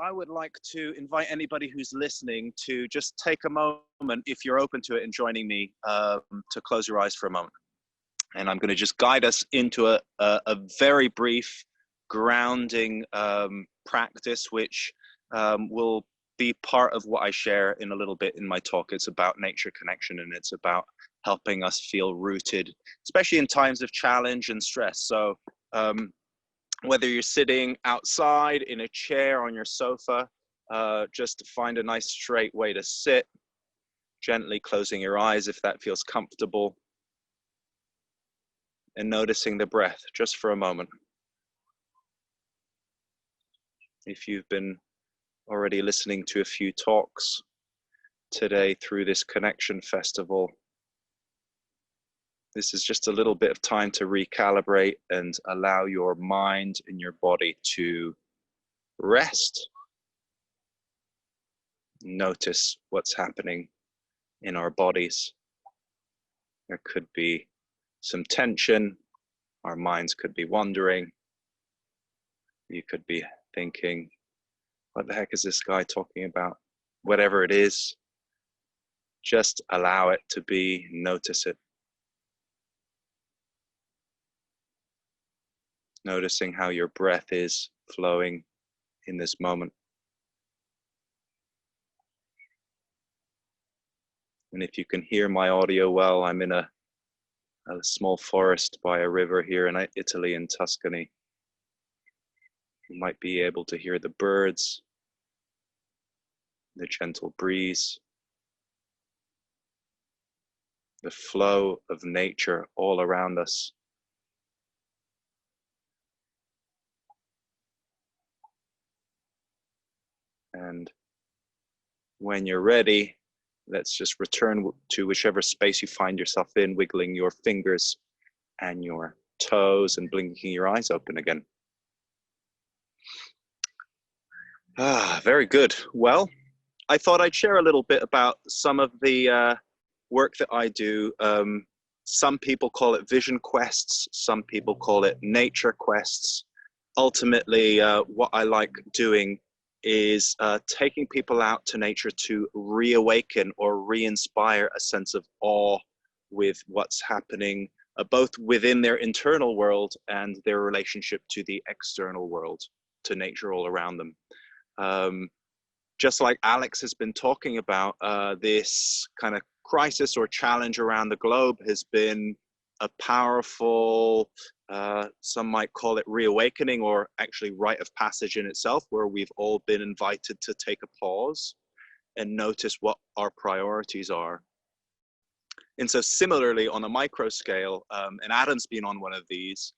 I would like to invite anybody who's listening to just take a moment, if you're open to it, and joining me, to close your eyes for a moment. And I'm going to just guide us into a very brief grounding practice, which will be part of what I share in a little bit in my talk. It's about nature connection, and it's about helping us feel rooted, especially in times of challenge and stress. So whether you're sitting outside in a chair on your sofa, just to find a nice straight way to sit, gently closing your eyes if that feels comfortable, and noticing the breath just for a moment. If you've been already listening to a few talks today through this connection festival, this is just a little bit of time to recalibrate and allow your mind and your body to rest. Notice what's happening in our bodies. There could be some tension. Our minds could be wandering. You could be thinking, what the heck is this guy talking about? Whatever it is, just allow it to be, notice it. Noticing how your breath is flowing in this moment. And if you can hear my audio well, I'm in a small forest by a river here in Italy, in Tuscany. You might be able to hear the birds, the gentle breeze, the flow of nature all around us. And when you're ready, let's just return to whichever space you find yourself in, wiggling your fingers and your toes and blinking your eyes open again. Very good. Well, I thought I'd share a little bit about some of the work that I do. Some people call it vision quests. Some people call it nature quests. Ultimately, what I like doing is taking people out to nature to reawaken or re-inspire a sense of awe with what's happening, both within their internal world and their relationship to the external world, to nature all around them. Just like Alex has been talking about, this kind of crisis or challenge around the globe has been a powerful, some might call it reawakening, or actually rite of passage in itself, where we've all been invited to take a pause and notice what our priorities are. And so similarly, on a micro scale, and Adam's been on one of these,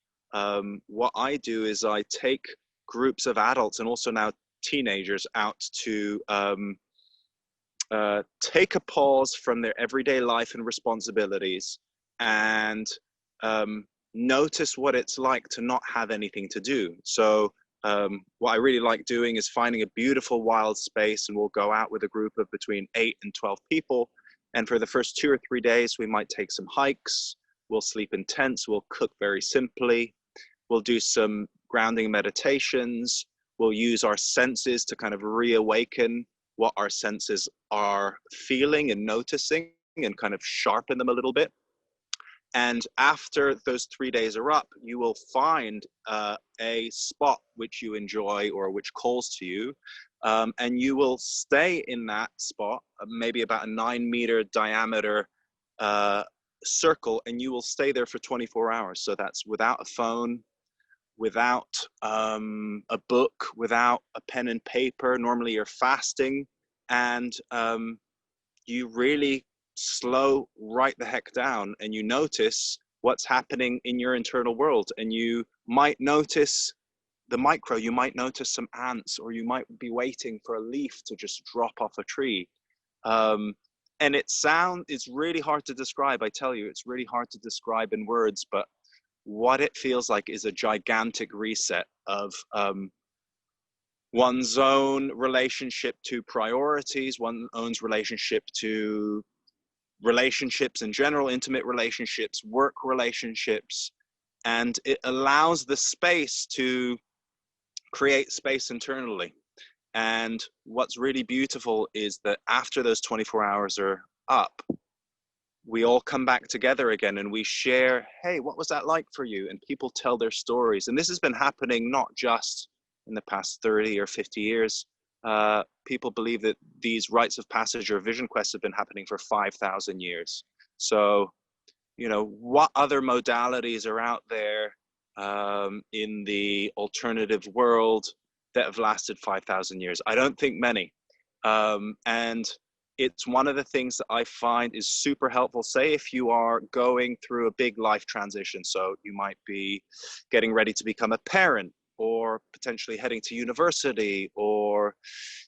what I do is I take groups of adults and also now teenagers out to take a pause from their everyday life and responsibilities and notice what it's like to not have anything to do. So what I really like doing is finding a beautiful wild space, and we'll go out with a group of between 8 and 12 people. And for the first 2 or 3 days, we might take some hikes. We'll sleep in tents. We'll cook very simply. We'll do some grounding meditations. We'll use our senses to kind of reawaken what our senses are feeling and noticing, and kind of sharpen them a little bit. And after those 3 days are up, you will find a spot which you enjoy or which calls to you. And you will stay in that spot, maybe about a 9-meter diameter circle, and you will stay there for 24 hours. So that's without a phone, without a book, without a pen and paper. Normally you're fasting, and you really slow right the heck down, and you notice what's happening in your internal world. And you might notice the micro, you might notice some ants, or you might be waiting for a leaf to just drop off a tree. And it's really hard to describe. I tell you, it's really hard to describe in words, but what it feels like is a gigantic reset of one's own relationship to priorities, one's own relationship to relationships in general, intimate relationships, work relationships, and it allows the space to create space internally. And what's really beautiful is that after those 24 hours are up, we all come back together again and we share, hey, what was that like for you? And people tell their stories. And this has been happening not just in the past 30 or 50 years. People believe that these rites of passage or vision quests have been happening for 5,000 years. So, you know, what other modalities are out there in the alternative world that have lasted 5,000 years? I don't think many. And it's one of the things that I find is super helpful. Say if you are going through a big life transition, so you might be getting ready to become a parent, or potentially heading to university, or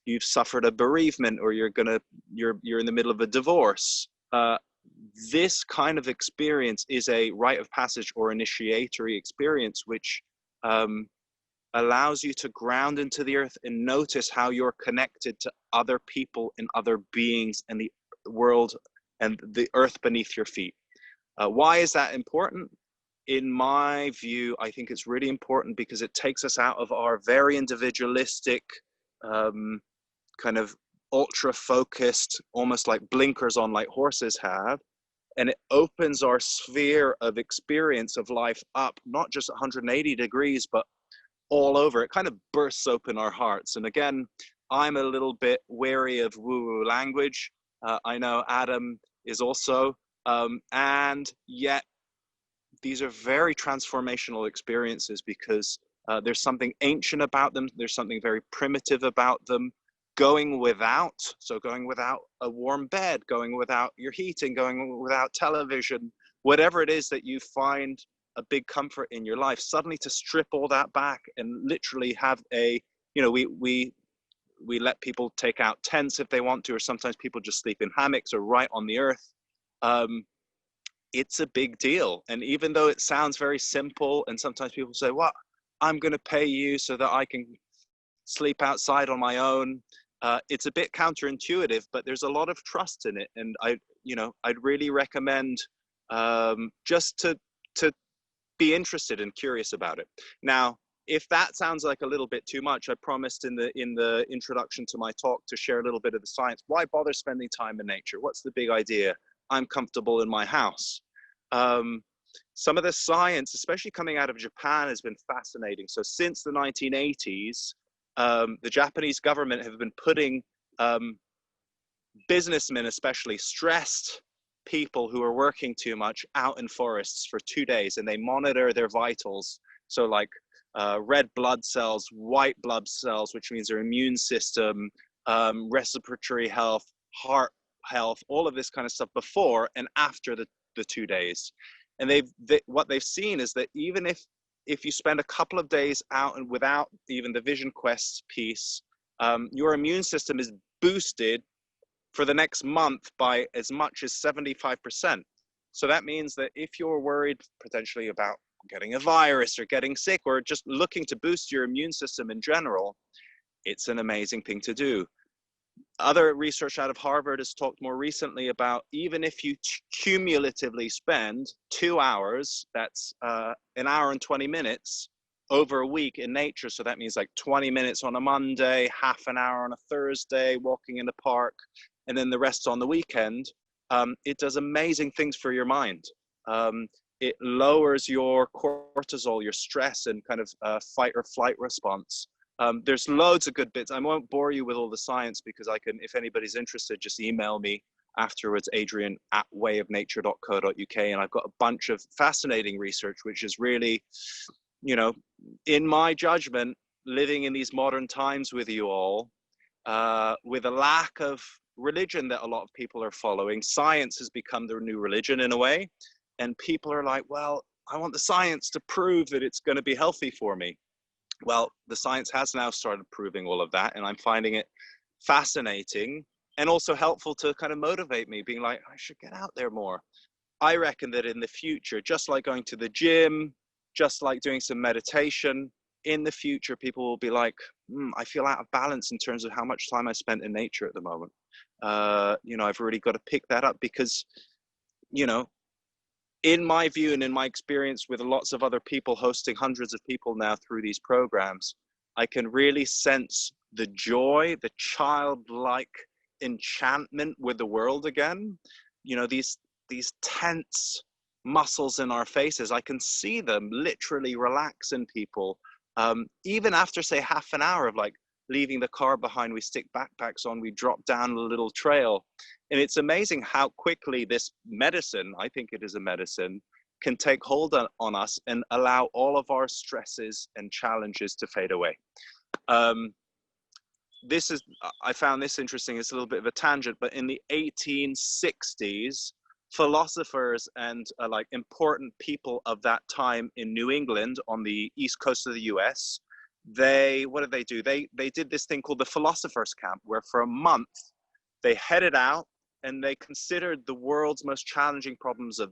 you've suffered a bereavement, or you're in the middle of a divorce. This kind of experience is a rite of passage or initiatory experience, which allows you to ground into the earth and notice how you're connected to other people and other beings and the world and the earth beneath your feet. Why is that important? In my view, I think it's really important because it takes us out of our very individualistic, kind of ultra focused, almost like blinkers on like horses have. And it opens our sphere of experience of life up, not just 180 degrees, but all over. It kind of bursts open our hearts. And again, I'm a little bit wary of woo-woo language. I know Adam is also, and yet these are very transformational experiences because there's something ancient about them. There's something very primitive about them. Going without a warm bed, going without your heating, going without television, whatever it is that you find a big comfort in your life, suddenly to strip all that back and literally have a, you know, we let people take out tents if they want to, or sometimes people just sleep in hammocks or right on the earth. It's a big deal. And even though it sounds very simple, and sometimes people say, what, I'm going to pay you so that I can sleep outside on my own. It's a bit counterintuitive, but there's a lot of trust in it. And I'd really recommend just to be interested and curious about it. Now, if that sounds like a little bit too much, I promised in the introduction to my talk to share a little bit of the science. Why bother spending time in nature? What's the big idea? I'm comfortable in my house. Some of the science, especially coming out of Japan, has been fascinating. So since the 1980s, the Japanese government have been putting businessmen, especially stressed people who are working too much, out in forests for 2 days, and they monitor their vitals. So like red blood cells, white blood cells, which means their immune system, respiratory health, heart health, all of this kind of stuff before and after the 2 days. And what they've seen is that even if you spend a couple of days out and without even the vision quest piece, your immune system is boosted for the next month by as much as 75%. So that means that if you're worried potentially about getting a virus or getting sick or just looking to boost your immune system in general, it's an amazing thing to do. Other research out of Harvard has talked more recently about even if you cumulatively spend 2 hours, that's an hour and 20 minutes over a week in nature. So that means like 20 minutes on a Monday, half an hour on a Thursday, walking in the park, and then the rest on the weekend. It does amazing things for your mind. It lowers your cortisol, your stress, and kind of fight or flight response. There's loads of good bits. I won't bore you with all the science because I can, if anybody's interested, just email me afterwards, Adrian at wayofnature.co.uk. And I've got a bunch of fascinating research, which is really, you know, in my judgment, living in these modern times with you all, with a lack of religion that a lot of people are following, science has become their new religion in a way. And people are like, well, I want the science to prove that it's going to be healthy for me. Well, the science has now started proving all of that, and I'm finding it fascinating and also helpful to kind of motivate me, being like, I should get out there more. I reckon that in the future, just like going to the gym, just like doing some meditation, in the future, people will be like, I feel out of balance in terms of how much time I spent in nature at the moment. I've really got to pick that up because, in my view and in my experience with lots of other people hosting hundreds of people now through these programs, I can really sense the joy, the childlike enchantment with the world again. You know, these tense muscles in our faces, I can see them literally relax in people. Even after, say, half an hour of like leaving the car behind, we stick backpacks on, we drop down a little trail. And it's amazing how quickly this medicine, I think it is a medicine, can take hold on us and allow all of our stresses and challenges to fade away. This is, I found this interesting. It's a little bit of a tangent, but in the 1860s, philosophers and like important people of that time in New England on the east coast of the US, what did they do? They did this thing called the Philosophers Camp, where for a month they headed out and they considered the world's most challenging problems of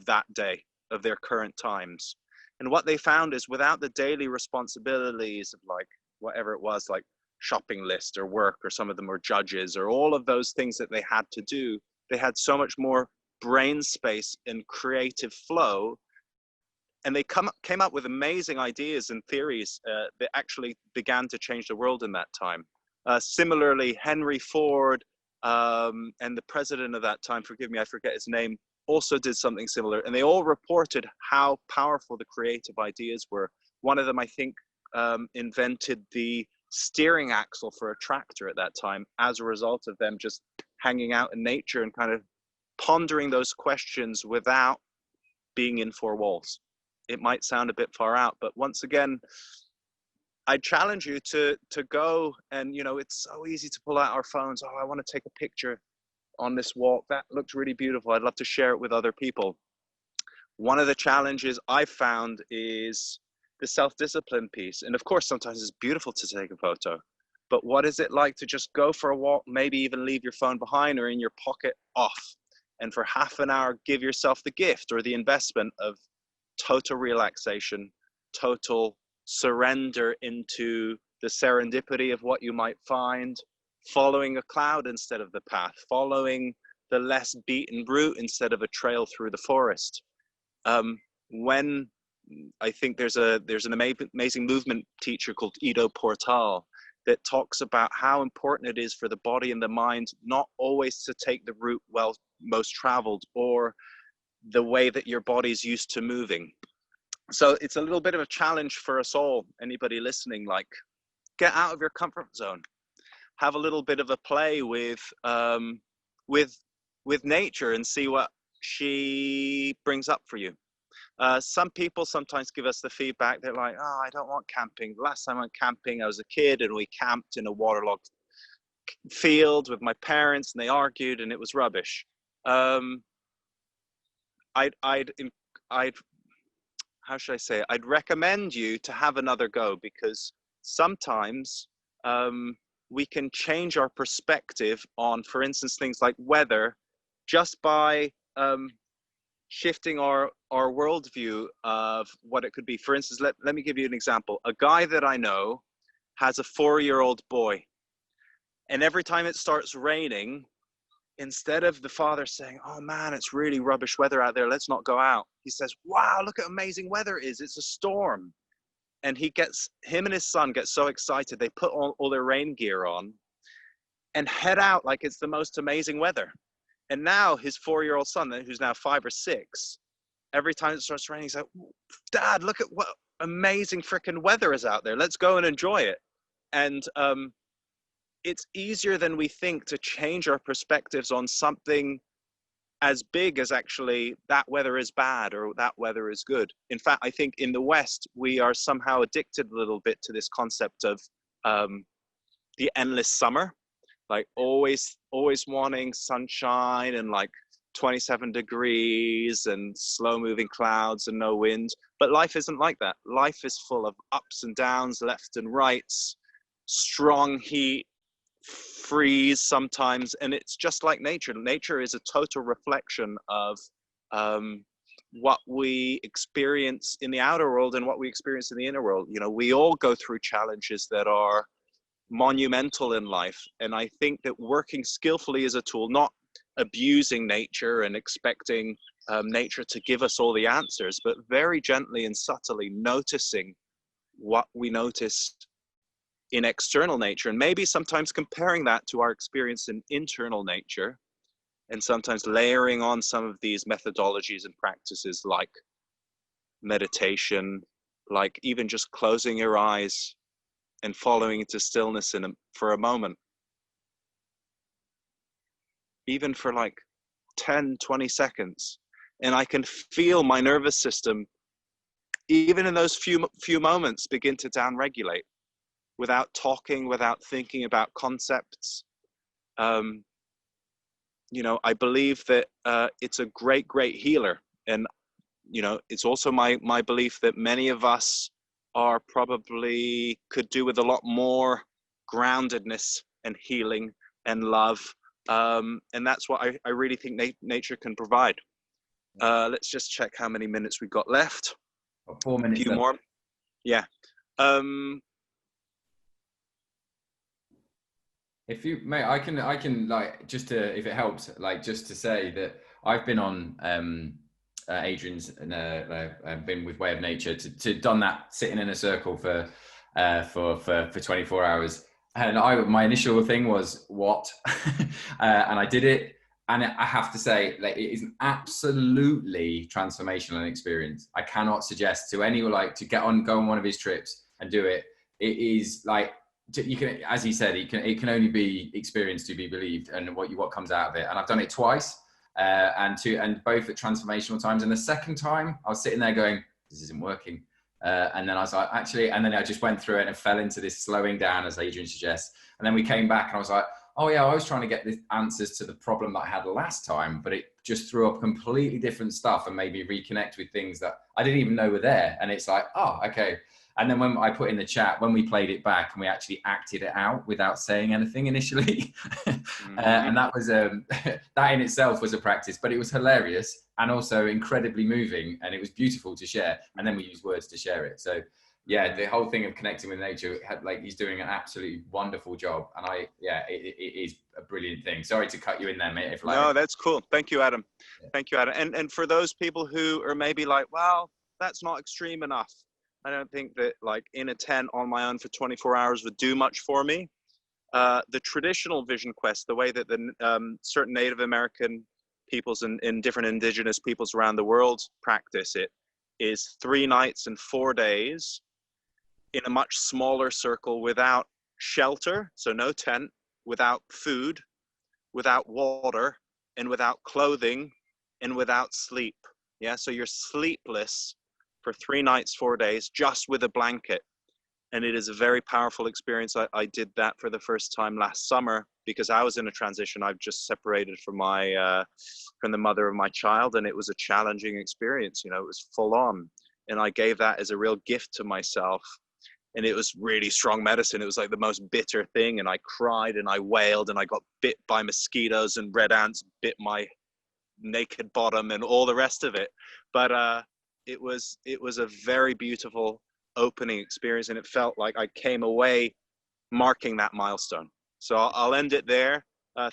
that day, of their current times. And what they found is, without the daily responsibilities of like whatever it was, like shopping list or work, or some of them were judges, or all of those things that they had to do, they had so much more brain space and creative flow. And they came up with amazing ideas and theories that actually began to change the world in that time. Similarly, Henry Ford and the president of that time, forgive me, I forget his name, also did something similar. And they all reported how powerful the creative ideas were. One of them, I think, invented the steering axle for a tractor at that time as a result of them just hanging out in nature and kind of pondering those questions without being in four walls. It might sound a bit far out, but once again, I challenge you to go and, you know, it's so easy to pull out our phones. Oh, I want to take a picture on this walk. That looks really beautiful. I'd love to share it with other people. One of the challenges I've found is the self-discipline piece. And of course, sometimes it's beautiful to take a photo, but what is it like to just go for a walk, maybe even leave your phone behind or in your pocket off, and for half an hour, give yourself the gift or the investment of total relaxation, total surrender into the serendipity of what you might find, following a cloud instead of the path, following the less beaten route instead of a trail through the forest. When I think there's an amazing movement teacher called Ido Portal that talks about how important it is for the body and the mind not always to take the route most traveled or the way that your body's used to moving. So it's a little bit of a challenge for us all, anybody listening, like, get out of your comfort zone, have a little bit of a play with nature and see what she brings up for you. Some people sometimes give us the feedback, they're like, oh, I don't want camping. Last time I went camping, I was a kid and we camped in a waterlogged field with my parents and they argued and it was rubbish. I'd how should I say it? I'd recommend you to have another go, because sometimes we can change our perspective on, for instance, things like weather just by shifting our worldview of what it could be. For instance, let me give you an example. A guy that I know has a 4-year-old boy, and every time it starts raining, instead of the father saying, oh man, it's really rubbish weather out there, let's not go out, he says, wow, look at amazing weather it is, it's a storm. And him and his son get so excited, they put all their rain gear on and head out like it's the most amazing weather. And now his 4-year-old son, who's now 5 or 6, every time it starts raining, he's like, Dad, look at what amazing freaking weather is out there. Let's go and enjoy it. And it's easier than we think to change our perspectives on something as big as actually that weather is bad or that weather is good. In fact, I think in the West, we are somehow addicted a little bit to this concept of the endless summer. Like always wanting sunshine and like 27 degrees and slow moving clouds and no wind. But life isn't like that. Life is full of ups and downs, left and rights, strong heat, freeze sometimes. And it's just like nature. Nature is a total reflection of what we experience in the outer world and what we experience in the inner world. You know, we all go through challenges that are monumental in life, and I think that working skillfully is a tool, not abusing nature and expecting nature to give us all the answers, but very gently and subtly noticing what we notice in external nature, and maybe sometimes comparing that to our experience in internal nature, and sometimes layering on some of these methodologies and practices like meditation, like even just closing your eyes and following into stillness for a moment, even for like 10-20 seconds, and I can feel my nervous system, even in those few moments, begin to downregulate without talking, without thinking about concepts. You know, I believe that it's a great healer. And, you know, it's also my belief that many of us are probably could do with a lot more groundedness and healing and love. And that's what I really think nature can provide. Let's just check how many minutes we've got left. 4 minutes A few left. more. Yeah. If you, mate, I can like, just to, if it helps, like just to say that I've been on Adrian's and been with Way of Nature to done that sitting in a circle for 24 hours. And my initial thing was what, and I did it. And I have to say, like, it is an absolutely transformational experience. I cannot suggest to anyone like to go on one of his trips and do it. It is like, you can, as he said, it can only be experienced to be believed, and what comes out of it. And I've done it twice, and both at transformational times. And the second time, I was sitting there going, "This isn't working." And then I was like, actually, and then I just went through it and fell into this slowing down, as Adrian suggests. And then we came back, and I was like, "Oh yeah, I was trying to get the answers to the problem that I had last time, but it just threw up completely different stuff and made me reconnect with things that I didn't even know were there." And it's like, oh, okay. And then when I put in the chat, when we played it back and we actually acted it out without saying anything initially, and that was that in itself was a practice, but it was hilarious and also incredibly moving, and it was beautiful to share. And then we used words to share it. So yeah, the whole thing of connecting with nature, like, he's doing an absolutely wonderful job, and it is a brilliant thing. Sorry to cut you in there, mate. No, that's cool. Thank you, Adam. Yeah. Thank you, Adam. And for those people who are maybe like, well, that's not extreme enough. I don't think that like in a tent on my own for 24 hours would do much for me. The traditional vision quest, the way that the certain Native American peoples and different indigenous peoples around the world practice it, is 3 nights and 4 days in a much smaller circle without shelter, so no tent, without food, without water, and without clothing, and without sleep. Yeah, so you're sleepless for 3 nights, 4 days, just with a blanket. And it is a very powerful experience. I did that for the first time last summer because I was in a transition. I've just separated from from the mother of my child, and it was a challenging experience. You know, it was full on, and I gave that as a real gift to myself. And it was really strong medicine. It was like the most bitter thing, and I cried and I wailed, and I got bit by mosquitoes, and red ants bit my naked bottom, and all the rest of it. But it was a very beautiful opening experience, and it felt like I came away marking that milestone. So I'll end it there.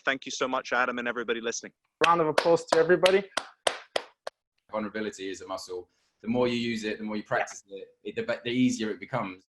Thank you so much, Adam, and everybody listening. Round of applause to everybody. Vulnerability is a muscle. The more you use it, the more you practice it, the easier it becomes.